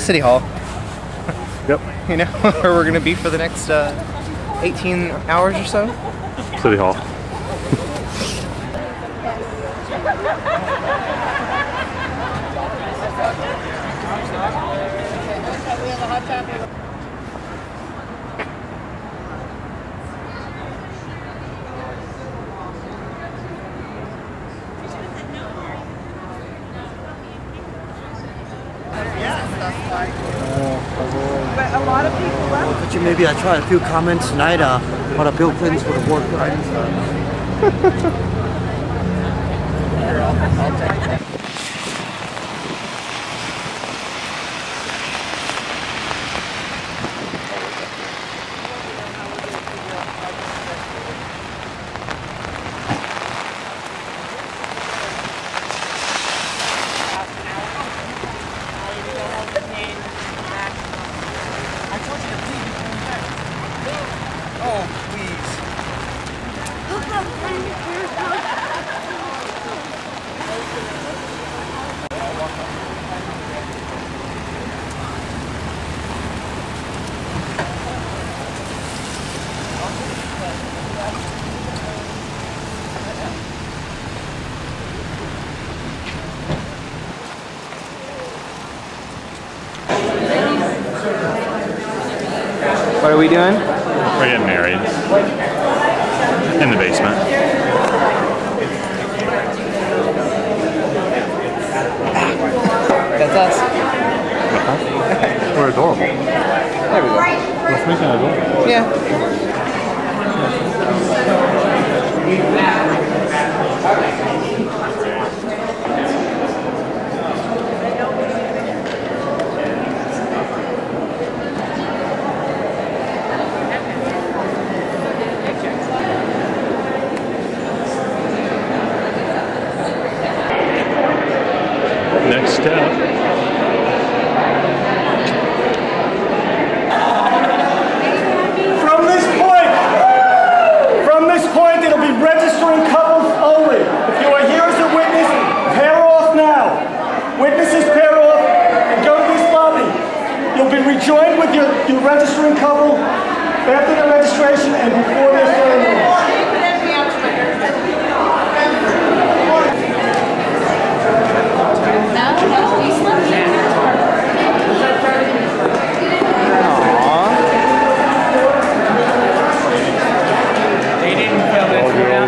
City Hall. Yep. You know, where we're gonna be for the next 18 hours or so. City Hall. But a lot of people left. But maybe I tried a few comments tonight about Bill Clinton's for the war crimes. Oh, please. What are we doing? We're getting married. In the basement. That's us. We're adorable. There we go. Let's make it adorable. Yeah. Next step. From this point, it'll be registering couples only. If you are here as a witness, pair off now. Witnesses pair off and go to this lobby. You'll be rejoined with your registering couple after the registration and before their ceremony.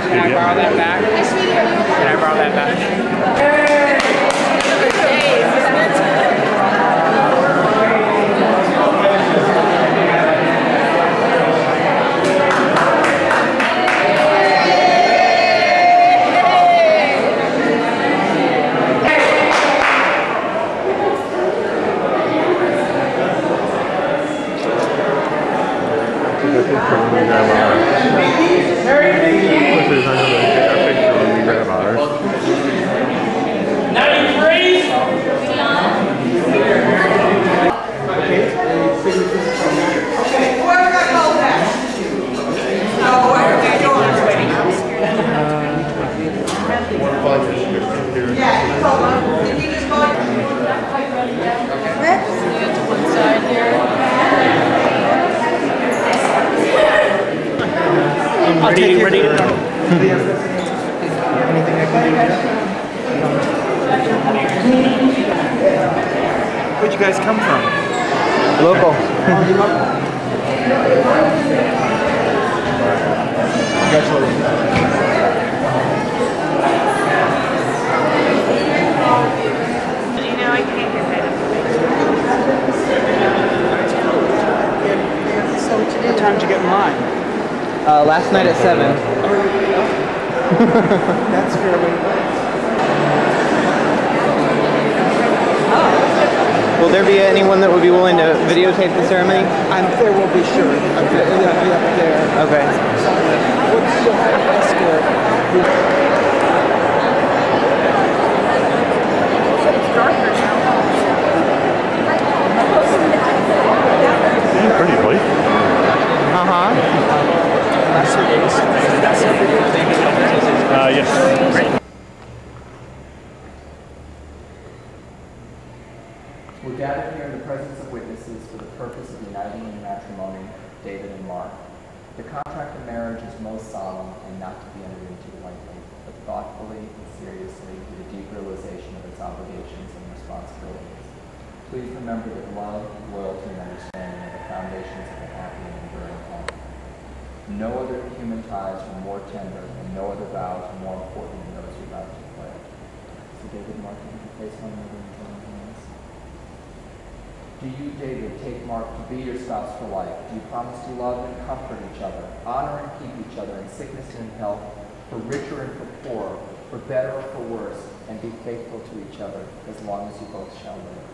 Can I borrow that back? Can I borrow that back? Ready to go. Anything I can do? Where'd you guys come from? Local. Congratulations. What time did you get in line? Last night at 7. That's fairly. Will there be anyone that would be willing to videotape the ceremony? There will be, sure. It'll be up there. Okay. What's your escort? Pretty late. Yes. Great. We're gathered here in the presence of witnesses for the purpose of uniting in matrimony David and Mark. The contract of marriage is most solemn and not to be entered into lightly, but thoughtfully and seriously with a deep realization of its obligations and responsibilities. Please remember that love, loyalty, and understanding are the foundations of a happy and enduring home. No other human ties are more tender, and no other vows are more important than those you're about to pledge. So David and Mark, can you face one another and join hands? Do you, David, take Mark to be your spouse for life? Do you promise to love and comfort each other, honor and keep each other in sickness and in health, for richer and for poorer, for better or for worse, and be faithful to each other as long as you both shall live?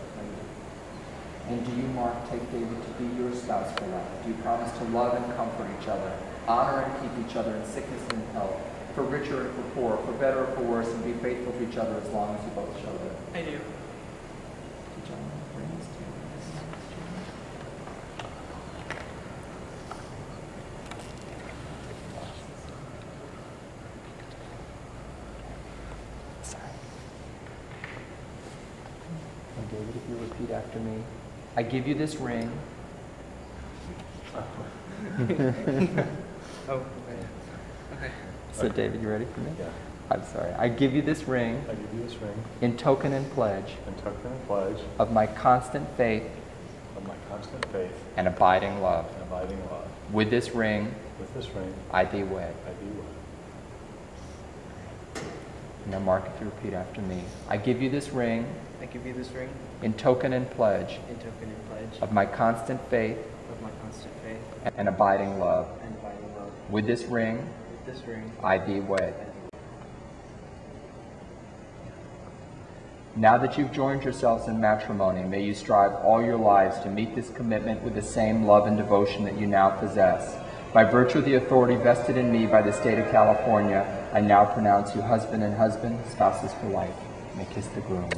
And do you, Mark, take David to be your spouse for life? Do you promise to love and comfort each other, honor and keep each other in sickness and in health, for richer and for poorer, for better or for worse, and be faithful to each other as long as you both shall live? I do. And David, if you repeat after me. I give you this ring. Oh, okay. So David, you ready for me? Yeah. I'm sorry. I give you this ring I give you this ring in token and pledge in token and pledge of my constant faith of my constant faith and abiding love. and abiding love. With this ring, With this ring, I thee wed. I do wed. Now, Mark, if you repeat after me. I give you this ring I give you this ring in token and pledge in token and pledge of my constant faith of my constant faith and abiding love. and abiding love. With this ring, With this ring, I thee wed. Now that you've joined yourselves in matrimony, may you strive all your lives to meet this commitment with the same love and devotion that you now possess. By virtue of the authority vested in me by the state of California, I now pronounce you husband and husband, spouses for life. May kiss the groom.